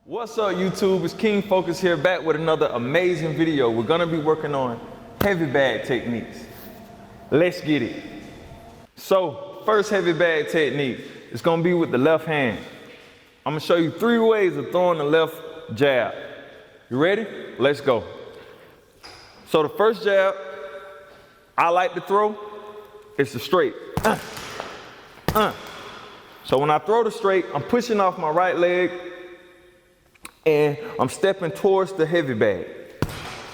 What's up, YouTube? It's King Focus here, back with another amazing video. We're gonna be working on heavy bag techniques. Let's get it. So, first heavy bag technique is gonna be with the left hand. I'm gonna show you 3 ways of throwing the left jab. You ready? Let's go. So the first jab I like to throw is the straight. So when I throw the straight, I'm pushing off my right leg and I'm stepping towards the heavy bag.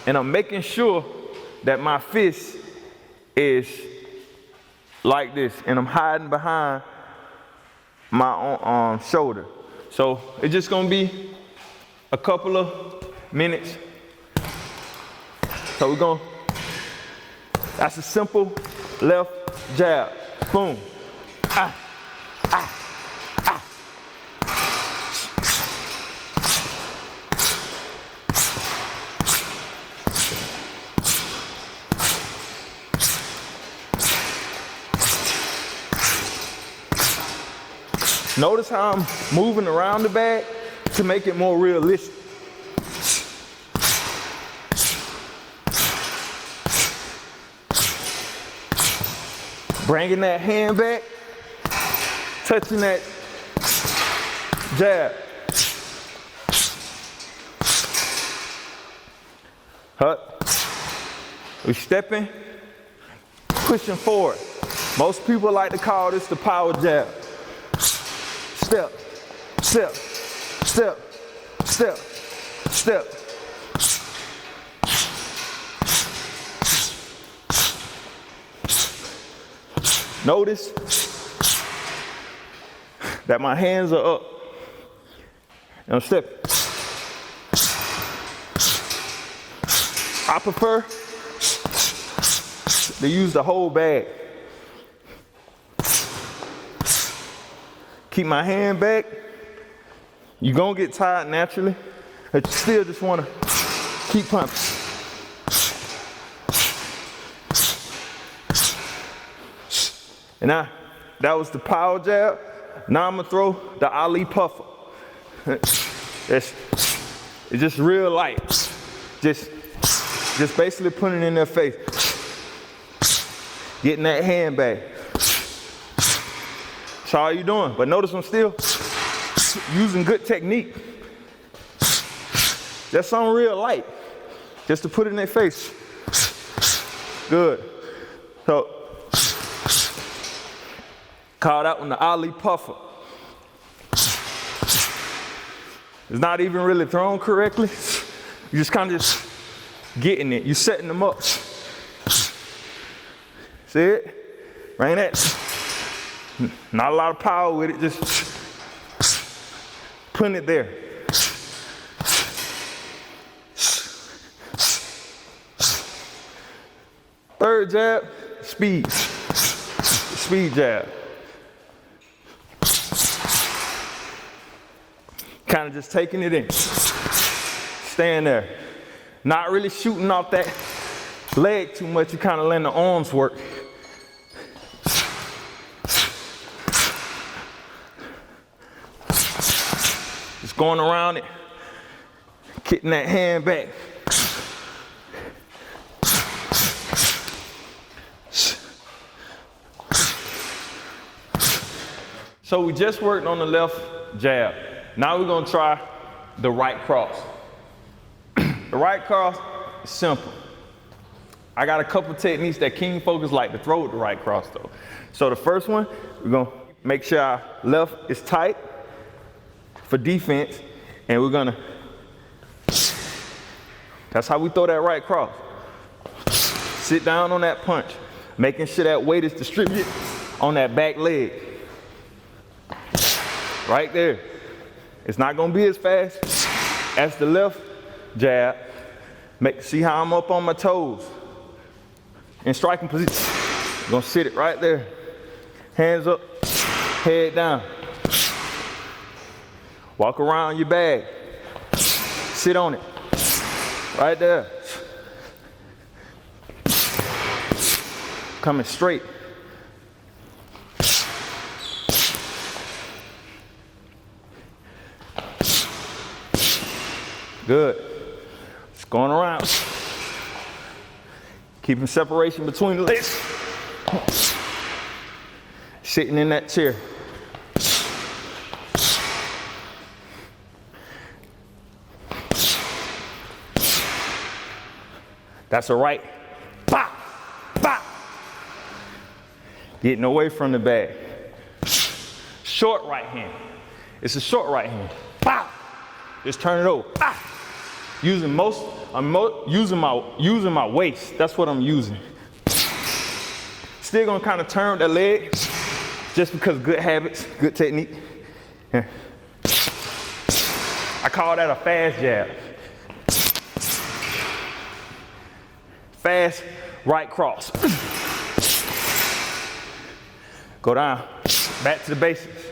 And I'm making sure that my fist is like this and I'm hiding behind my shoulder. So it's just gonna be a couple of minutes. So that's a simple left jab. Boom. Notice how I'm moving around the bag to make it more realistic. Bringing that hand back, touching that jab. We're stepping, pushing forward. Most people like to call this the power jab. Step, step, step, step, step. Notice that my hands are up and I'm stepping. I prefer to use the whole bag. Keep my hand back. You're gonna get tired naturally, but you still just wanna keep pumping. And now, that was the power jab. Now I'm gonna throw the Ali puffer. It's just real light. Just basically putting it in their face. Getting that hand back. That's all you're doing. But notice I'm still using good technique. Just something real light. Just to put it in their face. Good. So, call that one the Ali puffer. It's not even really thrown correctly. You're just kind of just getting it. You're setting them up. See it? Bring that. Not a lot of power with it, just putting it there. Third jab, speed. Speed jab. Kind of just taking it in. Staying there. Not really shooting off that leg too much. You kind of letting the arms work. Just going around it. Getting that hand back. So we just worked on the left jab. Now we're gonna try the right cross. The right cross is simple. I got a couple techniques that King Focus like to throw with the right cross though. So the first one, we're gonna make sure our left is tight for defense, and we're gonna, that's how we throw that right cross. Sit down on that punch, making sure that weight is distributed on that back leg. Right there. It's not gonna be as fast as the left jab. See how I'm up on my toes. In striking position. I'm gonna sit it right there. Hands up, head down. Walk around your bag. Sit on it. Right there. Coming straight. Good. It's going around. Keeping separation between the legs. Sitting in that chair. That's a right. Pop, pop. Getting away from the bag. Short right hand. It's a short right hand. Pop. Just turn it over. Ah. Using using my waist. That's what I'm using. Still gonna kind of turn that leg, just because good habits, good technique. Yeah. I call that a fast jab. Fast right cross. Go down, back to the basics,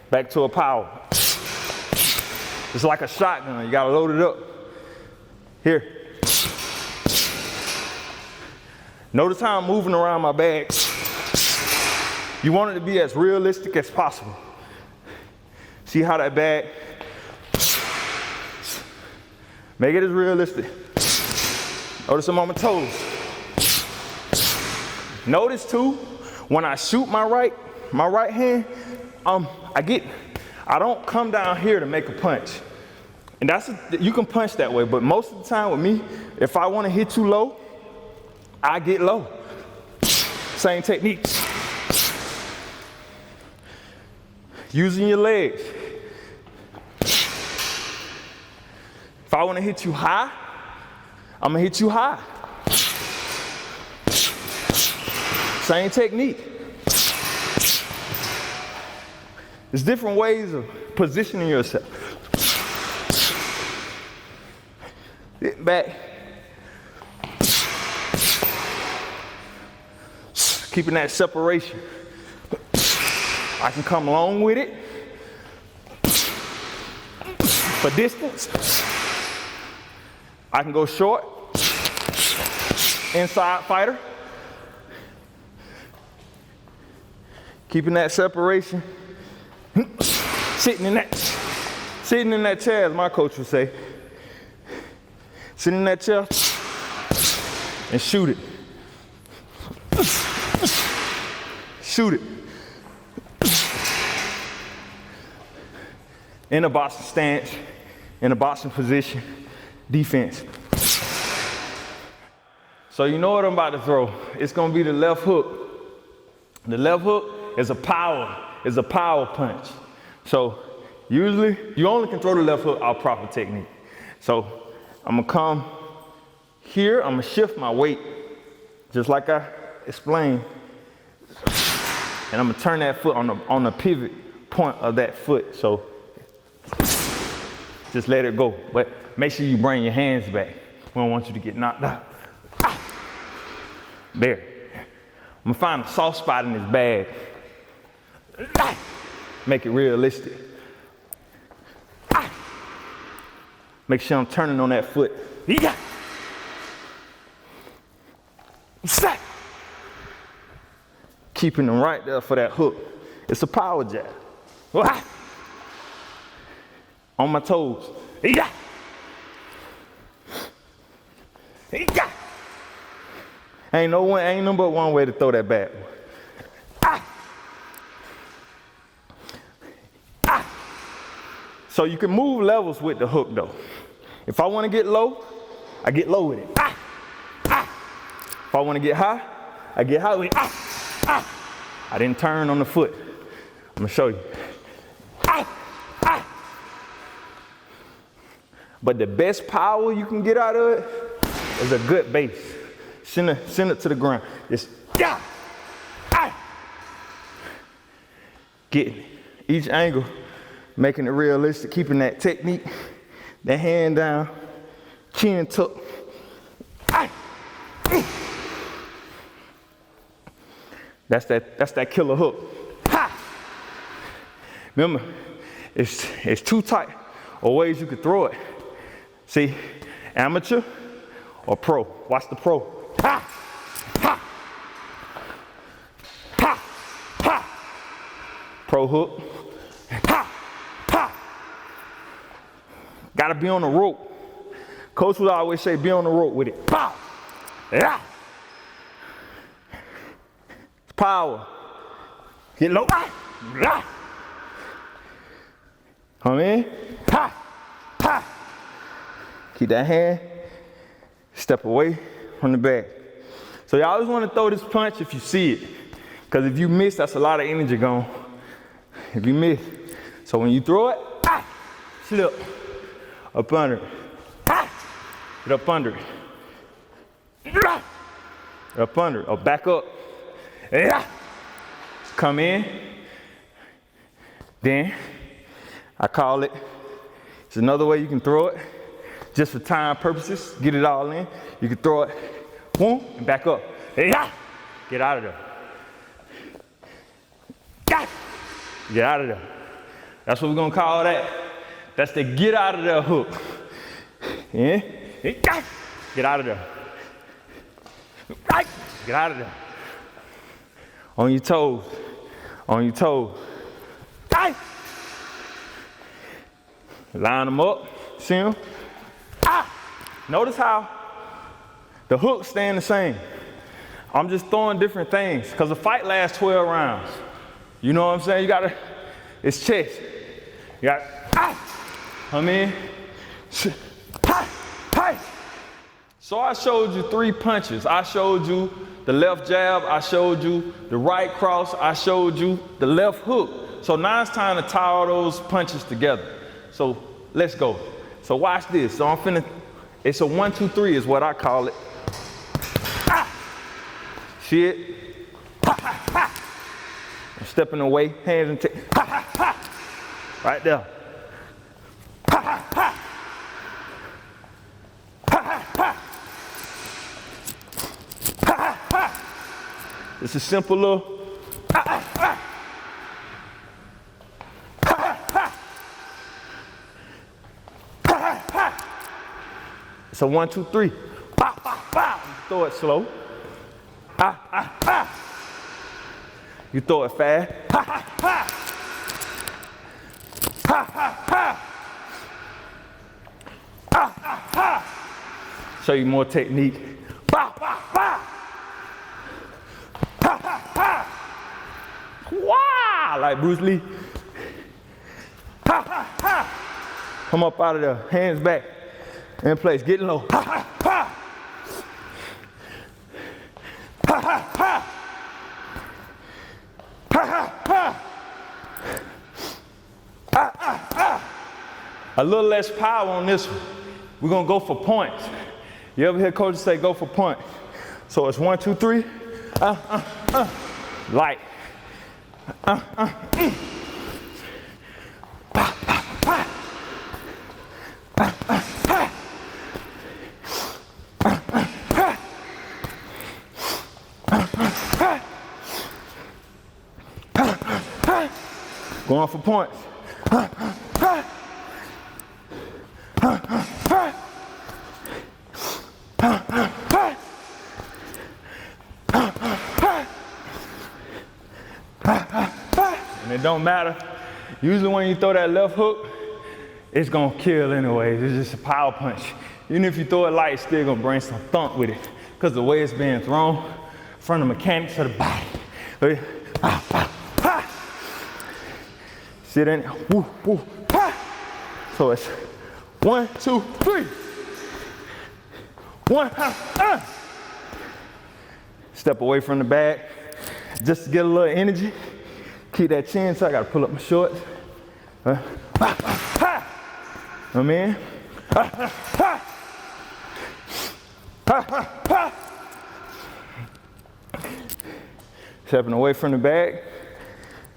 back to a power. It's like a shotgun, you gotta load it up. Here. Notice how I'm moving around my bag. You want it to be as realistic as possible. See how that bag, make it as realistic. Notice I'm on my toes. Notice too, when I shoot my right hand, I don't come down here to make a punch. And you can punch that way, but most of the time with me, if I want to hit you low, I get low. Same technique. Using your legs. If I want to hit you high, I'm gonna hit you high. Same technique. There's different ways of positioning yourself. Sit back. Keeping that separation. I can come long with it. For distance. I can go short. Inside fighter. Keeping that separation. Sitting in that chair, as my coach would say. Sit in that chair and shoot it. Shoot it. In a boxing stance, in a boxing position, defense. So you know what I'm about to throw. It's gonna be the left hook. The left hook is a power punch. So usually, you only can throw the left hook out proper technique. So I'm gonna come here, I'm gonna shift my weight, just like I explained. And I'm gonna turn that foot on the pivot point of that foot. So just let it go. But make sure you bring your hands back. We don't want you to get knocked out. There. I'm gonna find a soft spot in this bag. Make it realistic. Make sure I'm turning on that foot. Keeping them right there for that hook. It's a power jab. On my toes. Ain't no but one way to throw that back. So you can move levels with the hook though. If I want to get low, I get low with it. If I want to get high, I get high with it. I didn't turn on the foot. I'm gonna show you. But the best power you can get out of it is a good base. Send it to the ground. Just getting each angle, making it realistic, keeping that technique, that hand down, chin tucked. That's that killer hook. Remember, it's too tight or ways you could throw it. See, amateur or pro. Watch the pro. Ha! Ha! Ha! Ha! Pro hook. Ha! Ha! Gotta be on the rope. Coach would always say, be on the rope with it. Pow! Yeah! It's power. Get low. Come in. Ha! Ha! Keep that hand. Step away from the back. So you always want to throw this punch if you see it. Because if you miss, that's a lot of energy gone. If you miss. So when you throw it, slip. Up under it. Get up under it. Get up under it. Or back up. Come in. Then, I call it, it's another way you can throw it. Just for time purposes, get it all in. You can throw it, boom, and back up. Get out of there. Get out of there. That's what we're gonna call that. That's the get out of there hook. Yeah. Get out of there. Get out of there. On your toes. On your toes. Line them up. See them? Notice how the hooks staying the same. I'm just throwing different things because the fight lasts 12 rounds. You know what I'm saying? You gotta, it's chest. You got, come in. So I showed you 3 punches. I showed you the left jab, I showed you the right cross, I showed you the left hook. So now it's time to tie all those punches together. So let's go. So watch this. So I'm finna, it's a 1, 2, 3 is what I call it. See it? I'm stepping away, hands and right there. It's a simple little. It's a 1, 2, 3. Throw it slow. You throw it fast. Show you more technique. Wow, like Bruce Lee. Come up out of there, hands back, in place, getting low. A little less power on this one. We're gonna go for points. You ever hear coaches say go for points? So it's 1, 2, 3. Light. Going for points. And it don't matter. Usually when you throw that left hook, it's gonna kill anyways. It's just a power punch. Even if you throw it light, it's still gonna bring some thump with it because the way it's being thrown from the mechanics of the body. Sit in, woo, woo, so it's 1, 2, 3. 1, Step away from the bag, just to get a little energy. Keep that chin, so I gotta pull up my shorts. I'm in. Stepping away from the bag,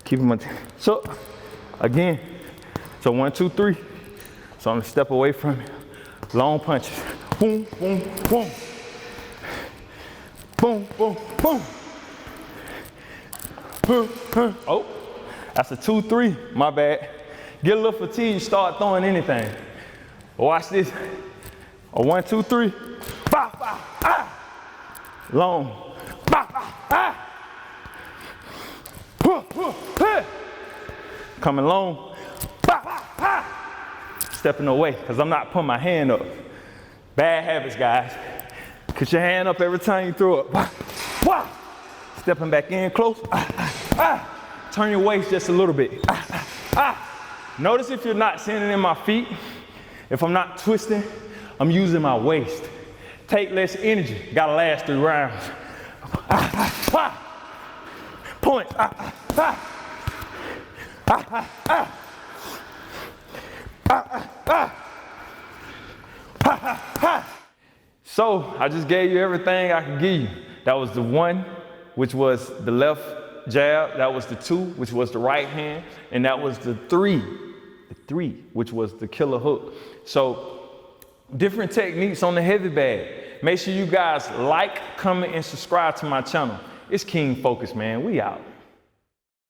keeping my so again. So 1, 2, 3. So I'm gonna step away from it. Long punches. Boom, boom, boom. Boom, boom, boom. Oh, that's a 2, 3. My bad. Get a little fatigued, start throwing anything. Watch this. A 1, 2, 3. Bah, bah, ah. Long. Bah, bah, ah. Coming long. Bah, bah, ah. Stepping away, because I'm not putting my hand up. Bad habits, guys. Put your hand up every time you throw it. Wah. Stepping back in close. Turn your waist just a little bit. Notice if you're not sending in my feet, if I'm not twisting, I'm using my waist. Take less energy. Gotta last 3 rounds. Point. So I just gave you everything I could give you. That was the 1, which was the left jab. That was the 2, which was the right hand. And that was the 3, which was the killer hook. So different techniques on the heavy bag. Make sure you guys like, comment, and subscribe to my channel. It's King Focus, man. We out.